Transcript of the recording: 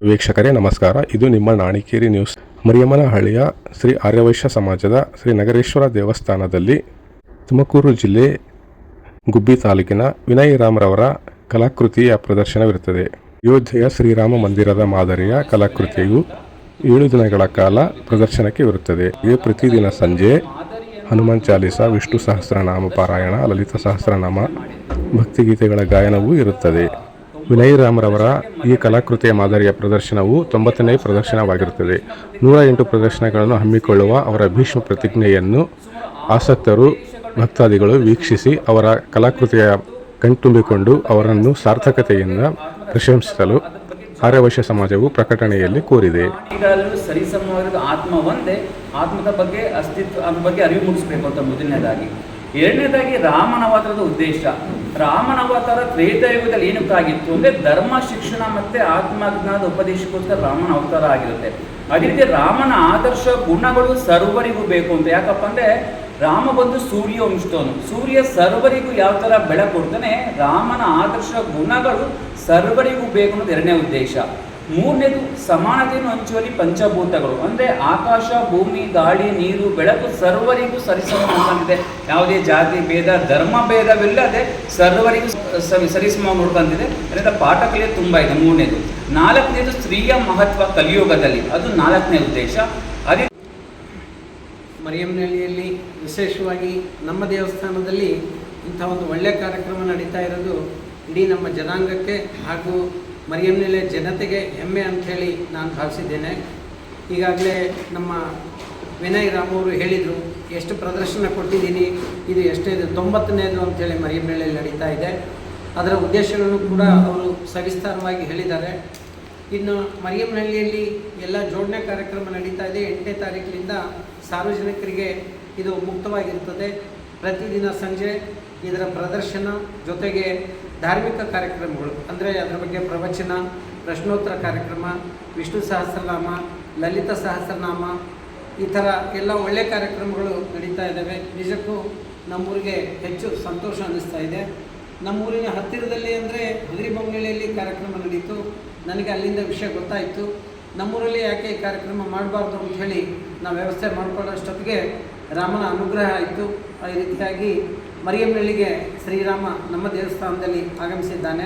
ವೀಕ್ಷಕರೇ ನಮಸ್ಕಾರ. ಇದು ನಿಮ್ಮ ನಾಣಿಕೇರಿ ನ್ಯೂಸ್. ಮರಿಯಮ್ಮನಹಳ್ಳಿಯ ಶ್ರೀ ಆರ್ಯವೈಶ್ಯ ಸಮಾಜದ ಶ್ರೀ ನಗರೇಶ್ವರ ದೇವಸ್ಥಾನದಲ್ಲಿ ತುಮಕೂರು ಜಿಲ್ಲೆ ಗುಬ್ಬಿ ತಾಲೂಕಿನ ವಿನಯ್ ರಾಮ್ರವರ ಕಲಾಕೃತಿಯ ಪ್ರದರ್ಶನವಿರುತ್ತದೆ. ಅಯೋಧ್ಯೆಯ ಶ್ರೀರಾಮ ಮಂದಿರದ ಮಾದರಿಯ ಕಲಾಕೃತಿಯು 7 ದಿನಗಳ ಕಾಲ ಪ್ರದರ್ಶನಕ್ಕೆ ಇರುತ್ತದೆ. ಪ್ರತಿದಿನ ಸಂಜೆ ಹನುಮಾನ್ ಚಾಲೀಸ, ವಿಷ್ಣು ಸಹಸ್ರನಾಮ ಪಾರಾಯಣ, ಲಲಿತ ಸಹಸ್ರನಾಮ, ಭಕ್ತಿಗೀತೆಗಳ ಗಾಯನವೂ ಇರುತ್ತದೆ. ವಿನಯ್ ರಾಮ್ರವರ ಈ ಕಲಾಕೃತಿಯ ಮಾದರಿಯ ಪ್ರದರ್ಶನವು 90ನೇ ಪ್ರದರ್ಶನವಾಗಿರುತ್ತದೆ. 108 ಪ್ರದರ್ಶನಗಳನ್ನು ಹಮ್ಮಿಕೊಳ್ಳುವ ಅವರ ಭೀಷ್ಮ ಪ್ರತಿಜ್ಞೆಯನ್ನು ಆಸಕ್ತರು ಭಕ್ತಾದಿಗಳು ವೀಕ್ಷಿಸಿ ಅವರ ಕಲಾಕೃತಿಯ ಕಣ್ತುಂಬಿಕೊಂಡು ಅವರನ್ನು ಸಾರ್ಥಕತೆಯಿಂದ ಪ್ರಶಂಸಿಸಲು ಆರ್ಯವೈಶ್ಯ ಸಮಾಜವು ಪ್ರಕಟಣೆಯಲ್ಲಿ ಕೋರಿದೆ. ಸರಿಸಮವಾಗಿರೋದು ಆತ್ಮ ಒಂದೇ, ಆತ್ಮದ ಬಗ್ಗೆ ಅಸ್ತಿತ್ವ ಬಗ್ಗೆ ಅರಿವು ಮೂಡಿಸಬೇಕು ಅಂತ ಮೊದಲನೇದಾಗಿ. ಎರಡನೇದಾಗಿ ರಾಮನ ಅವತಾರದ ಉದ್ದೇಶ. ರಾಮನ ಅವತಾರ ತ್ರೇತಾಯುಗದಲ್ಲಿ ಏನಕ್ಕಾಗಿತ್ತು ಅಂದರೆ ಧರ್ಮ ಶಿಕ್ಷಣ ಮತ್ತು ಆತ್ಮಜ್ಞಾನದ ಉಪದೇಶಕ್ಕೋಸ್ಕರ ರಾಮನ ಅವತಾರ ಆಗಿರುತ್ತೆ. ಅದೇ ರೀತಿ ರಾಮನ ಆದರ್ಶ ಗುಣಗಳು ಸರ್ವರಿಗೂ ಬೇಕು ಅಂತ. ಯಾಕಪ್ಪ ಅಂದರೆ ರಾಮ ಬಂದು ಸೂರ್ಯ ವಂಶದವನು. ಸೂರ್ಯ ಸರ್ವರಿಗೂ ಯಾವ ಥರ ಬೆಳಕು ಕೊಡ್ತಾನೆ, ರಾಮನ ಆದರ್ಶ ಗುಣಗಳು ಸರ್ವರಿಗೂ ಬೇಕು ಅನ್ನೋದು ಎರಡನೇ ಉದ್ದೇಶ. ಮೂರನೇದು ಸಮಾನತೆಯನ್ನು ಹಂಚುವಲ್ಲಿ ಪಂಚಭೂತಗಳು ಅಂದರೆ ಆಕಾಶ, ಭೂಮಿ, ಗಾಳಿ, ನೀರು, ಬೆಳಕು ಸರ್ವರಿಗೂ ಸರಿಸಮ ನೋಡ್ಕೊಂತಿದೆ. ಯಾವುದೇ ಜಾತಿ ಭೇದ ಧರ್ಮ ಭೇದವಿಲ್ಲದೆ ಸರ್ವರಿಗೂ ಸರಿಸಮ ನೋಡ್ಕೊಂತಿದೆ. ಅದರಿಂದ ಪಾಠ ಕಲಿಯೋದು ತುಂಬ ಇದೆ. ಮೂರನೇದು. ನಾಲ್ಕನೇದು ಸ್ತ್ರೀಯ ಮಹತ್ವ ಕಲಿಯುಗದಲ್ಲಿ, ಅದು 4ನೇ ಉದ್ದೇಶ. ಅದೇ ಮರಿಯಮ್ಮನಹಳ್ಳಿಯಲ್ಲಿ ವಿಶೇಷವಾಗಿ ನಮ್ಮ ದೇವಸ್ಥಾನದಲ್ಲಿ ಇಂಥ ಒಂದು ಒಳ್ಳೆಯ ಕಾರ್ಯಕ್ರಮ ನಡೀತಾ ಇರೋದು ಇಡೀ ನಮ್ಮ ಜನಾಂಗಕ್ಕೆ ಹಾಗೂ ಮರಿಯಮ್ಮನಹಳ್ಳಿಯ ಜನತೆಗೆ ಹೆಮ್ಮೆ ಅಂಥೇಳಿ ನಾನು ಭಾವಿಸಿದ್ದೇನೆ. ಈಗಾಗಲೇ ನಮ್ಮ ವಿನಯ್ ರಾಮ್ ಅವರು ಹೇಳಿದರು, ಎಷ್ಟು ಪ್ರದರ್ಶನ ಕೊಟ್ಟಿದ್ದೀನಿ, ಇದು ಎಷ್ಟೇದು 90ನೇದು ಅಂಥೇಳಿ ಮರಿಯಮ್ಮನಹಳ್ಳಿಯಲ್ಲಿ ನಡೀತಾ ಇದೆ. ಅದರ ಉದ್ದೇಶಗಳನ್ನು ಕೂಡ ಅವರು ಸವಿಸ್ತಾರವಾಗಿ ಹೇಳಿದ್ದಾರೆ. ಇನ್ನು ಮರಿಯಮ್ಮನಹಳ್ಳಿಯಲ್ಲಿ ಎಲ್ಲ ಜೋಡಣೆ ಕಾರ್ಯಕ್ರಮ ನಡೀತಾ ಇದೆ. 8ನೇ ತಾರೀಕಿನಿಂದ ಸಾರ್ವಜನಿಕರಿಗೆ ಇದು ಮುಕ್ತವಾಗಿರ್ತದೆ. ಪ್ರತಿದಿನ ಸಂಜೆ ಇದರ ಪ್ರದರ್ಶನ ಜೊತೆಗೆ ಧಾರ್ಮಿಕ ಕಾರ್ಯಕ್ರಮಗಳು ಅಂದರೆ ಅದರ ಬಗ್ಗೆ ಪ್ರವಚನ, ಪ್ರಶ್ನೋತ್ತರ ಕಾರ್ಯಕ್ರಮ, ವಿಷ್ಣು ಸಹಸ್ರನಾಮ, ಲಲಿತ ಸಹಸ್ರನಾಮ, ಈ ಥರ ಎಲ್ಲ ಒಳ್ಳೆಯ ಕಾರ್ಯಕ್ರಮಗಳು ನಡೀತಾ ಇದ್ದಾವೆ. ನಿಜಕ್ಕೂ ನಮ್ಮೂರಿಗೆ ಹೆಚ್ಚು ಸಂತೋಷ ಅನ್ನಿಸ್ತಾ ಇದೆ. ನಮ್ಮೂರಿನ ಹತ್ತಿರದಲ್ಲಿ ಅಂದರೆ ಹಗರಿಬೊಮ್ಮನಹಳ್ಳಿಯಲ್ಲಿ ಕಾರ್ಯಕ್ರಮ ನಡೀತು. ನನಗೆ ಅಲ್ಲಿಂದ ವಿಷಯ ಗೊತ್ತಾಯಿತು. ನಮ್ಮೂರಲ್ಲಿ ಯಾಕೆ ಈ ಕಾರ್ಯಕ್ರಮ ಮಾಡಬಾರ್ದು ಅಂಥೇಳಿ ನಾವು ವ್ಯವಸ್ಥೆ ಮಾಡಿಕೊಳ್ಳೋಷ್ಟೊತ್ತಿಗೆ ರಾಮನ ಅನುಗ್ರಹ ಆಯಿತು. ಈ ರೀತಿಯಾಗಿ ಮರಿಯಮ್ಮನಹಳ್ಳಿಗೆ ಶ್ರೀರಾಮ ನಮ್ಮ ದೇವಸ್ಥಾನದಲ್ಲಿ ಆಗಮಿಸಿದ್ದಾನೆ.